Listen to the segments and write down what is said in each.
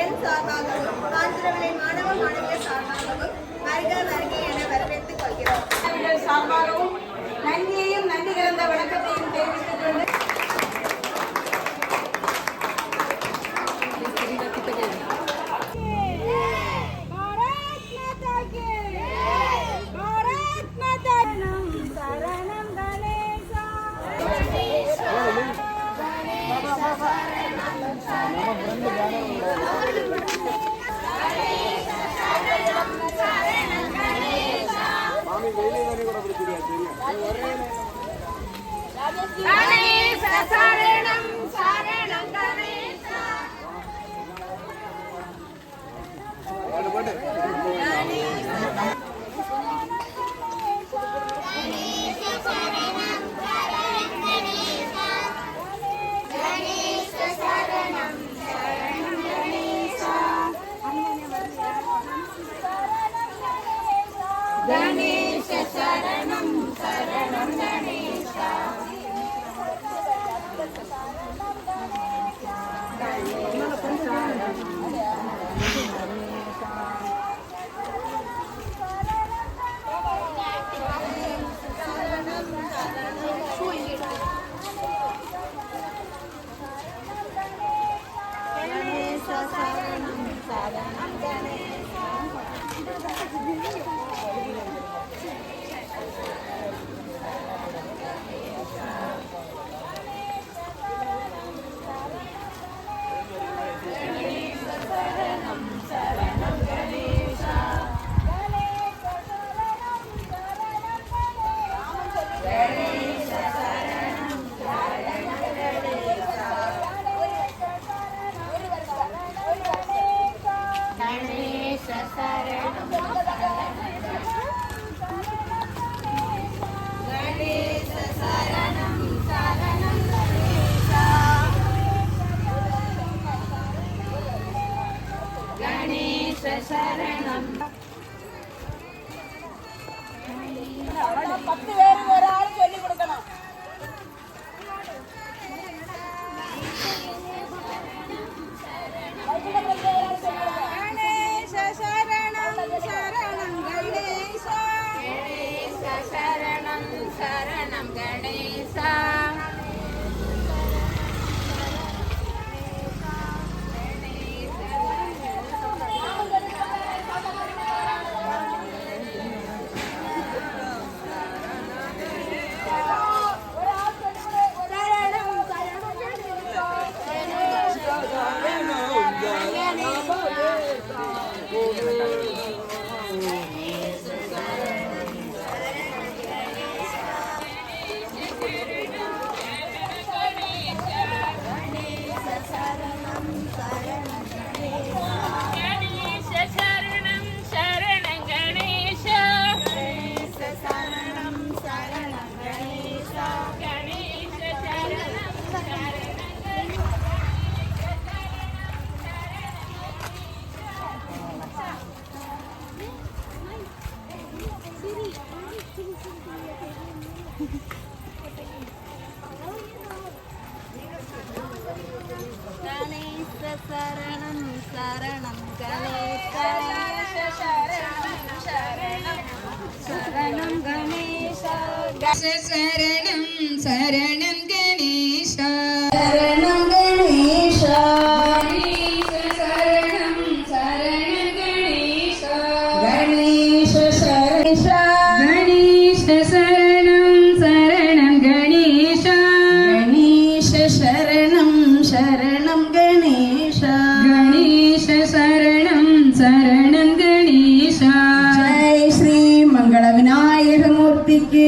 என் சார்பாகவும் ஆந்திரவிலை மாணவ மாணவியர் சார்பாகவும் வருக வருகை என வரவேற்றுக் கொள்கிறோம். சார்பாகவும் நன்றியையும் நன்றி கலந்த வணக்கத்தையும் தெரிவித்துக் கொண்டு சரணம் சரணம் கணேச சரணம் கணேச சரணம் சரணம் கணேச சரணம் கணேச சரணம் சரணம் கணேச கணேச சரண கணேச சரணம் சரணம் கணேச கணேச சரணம் சரணம் கணேச கணேச சரணம் சரணம் கணேச ஜெய் ஸ்ரீ மங்கள விநாயக மூர்த்திக்கு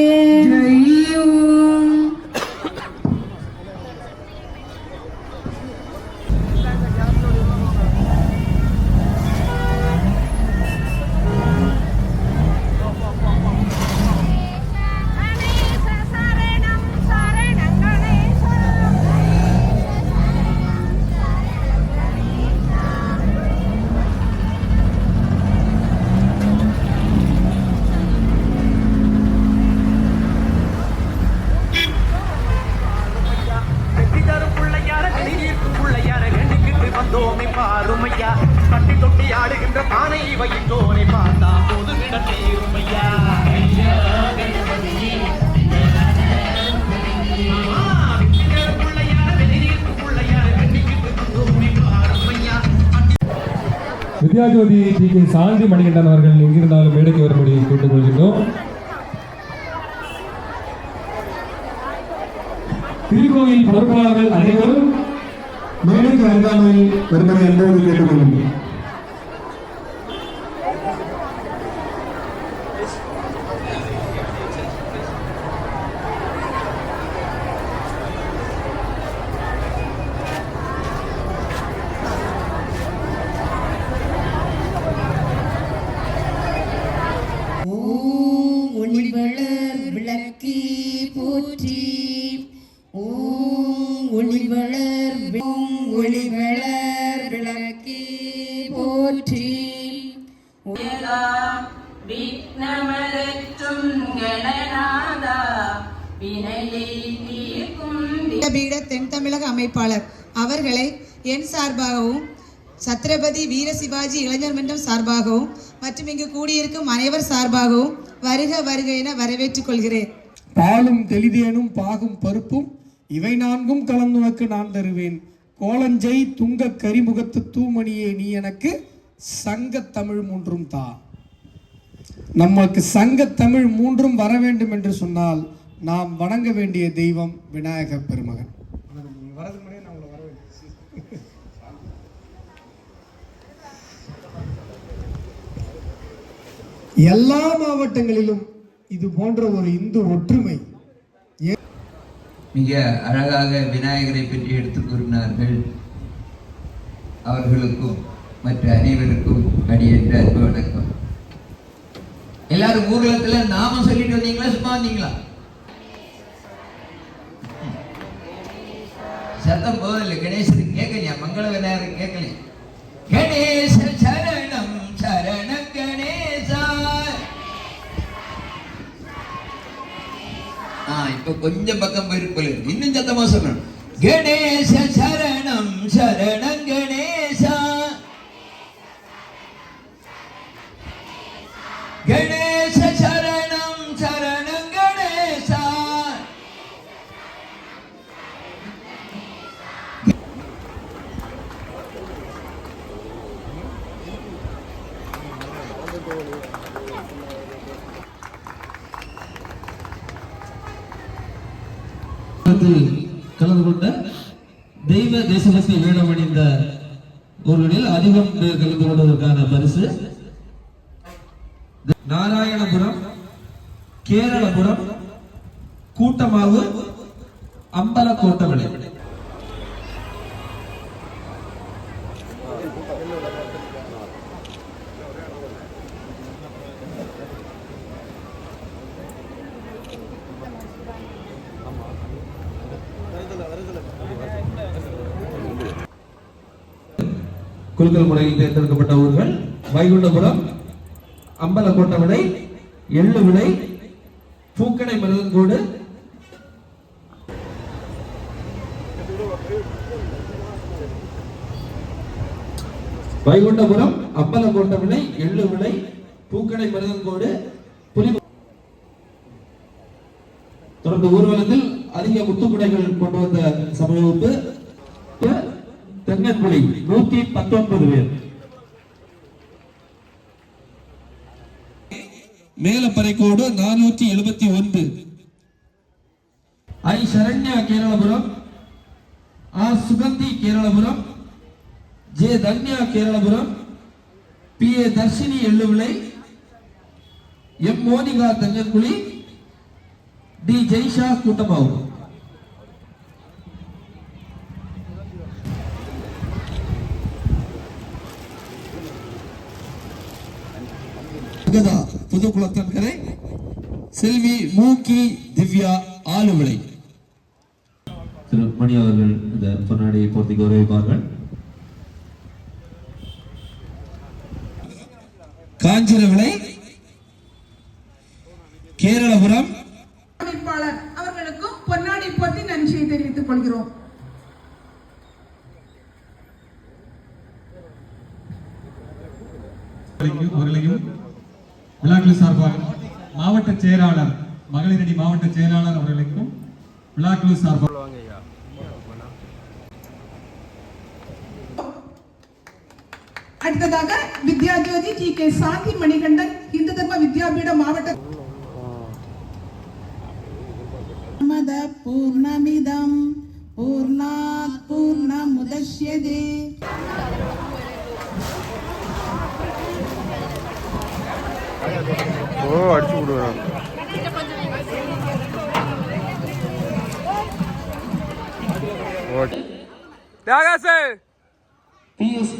வந்தோரை பார்த்தா போது விடட்டே இருமையா வித்யாஜோதி ஜி கே சாந்தி மணிகண்டன் அவர்கள் எங்கிருந்தாலும் மேடைக்கு வரும்படி கேட்டுக்கொள்கின்றோம். திருக்கோயில் பொறுப்பாளர்கள் அனைவரும் மேடைக்கு அருகாமையில் வரும்படி அன்போடு கேட்டுக்கொள்கின்றோம். ஒளிவளர் விளக்கி போற்றி ஓம் ஒளிவளர் விளக்கி போற்றி விக்னமரற்றும் கணநாதா வினையை தீர்க்கும் பீட தென் தமிழக அமைப்பாளர் அவர்களை என் சார்பாகவும் சத்ரபதி வீர சிவாஜி இளைஞர் மன்றம் சார்பாகவும் மற்றும் இங்கு கூடியிருக்கும் அனைவர் சார்பாகவும் வருக வருக என வரவேற்றுக் கொள்கிறேன். பாலும் தெளிதேனும் பாகும் பருப்பும் இவை நான்கும் கலந்துனக்கு நான் தருவேன். கோலஞ்சை துங்க கரிமுகத்து தூமணியே நீ எனக்கு சங்க தமிழ் மூன்றும் தா. நமக்கு சங்க தமிழ் மூன்றும் வர வேண்டும் என்று சொன்னால் நாம் வணங்க வேண்டிய தெய்வம் விநாயக பெருமகன். எல்லா மாவட்டங்களிலும் இது போன்ற ஒரு இந்து ஒற்றுமை. மிக அழகாக விநாயகரை பற்றி எடுத்துக் கூறினார்கள். அவர்களுக்கும் மற்ற அனைவருக்கும் அடியேற்ற அன்பு வணக்கம். எல்லாரும் ஊர்வலத்துல நாம சொல்லிட்டு வந்தீங்களா, சும்மா வந்தீங்களா? சத்தம் போதில்லை. கணேசருக்கு கேட்கலையா? மங்கள விநாயகருக்கு கேட்கலையா? கணேச சரணம் சரண கணேசா. இப்ப கொஞ்சம் பக்கம் போயிருப்பது, இன்னும் சத்தமா சொல்லணும். கணேச சரணம் சரணம் கணேசா, கணேச சரணம் சரணம் கணேசா. கலந்து கொண்ட தெய்வ தேசபக்தி வேடம் அணிந்த ஒருவரில் அதிகம் கலந்து கொண்டதற்கான பரிசு நாராயணபுரம், கேரளபுரம், கூட்டமாவு, அம்பலக்கோட்டவிளை. குலுக்கல் முறையில் தேர்ந்தெடுக்கப்பட்ட ஊர்கள் வைகுண்டபுரம், அம்பலக்கோட்டவிளை, எள்ளுவிளை, பூக்கடை மருதங்கோடு, வைகுண்டபுரம், அம்பலக்கோட்டவிளை, எள்ளுவிளை, பூக்கடை மருதங்கோடு, புலி. தொடர்ந்து ஊர்வலத்தில் அதிக முத்துக்குடைகள் கொண்டு வந்த சமவகுப்பு தென்னன்புலி 119 பேர். Melapparaikodu 471. I Saranya Keralapuram, R Suganthi Keralapuram, J Dhanya Keralapuram, P A Dharshini Elluvilai, M Monika Thennanpuli, T Jaisha கூட்டமாகும். புதுக்குளத்தன்கரை செல்வி மூக்கி திவ்யா ஆலுவிளை. திரு மணி அவர்கள் இந்த பொன்னாடியை போர்த்தி கௌரவிப்பார்கள். காஞ்சிரவிளை, கேரளபுரம் அமைப்பாளர் அவர்களுக்கும் பொன்னாடி போர்த்தி நன்றியை தெரிவித்துக் கொள்கிறோம். அவர்களையும் விழாக்குழு சார்பாக மாவட்ட செயலாளர் மகளிரணி மாவட்ட செயலாளர் அவர்களுக்கும் விழாக்குழு சார்பாக அடுத்ததாக வித்யாஜோதி டி.கே. சாந்தி மணிகண்டன் இந்து தர்ம வித்யாபீட மாவட்ட பூர்ணமிதம் பூர்ணாத் பூர்ணமுதச்யதே அடிச்சு விடுவாங்க. PS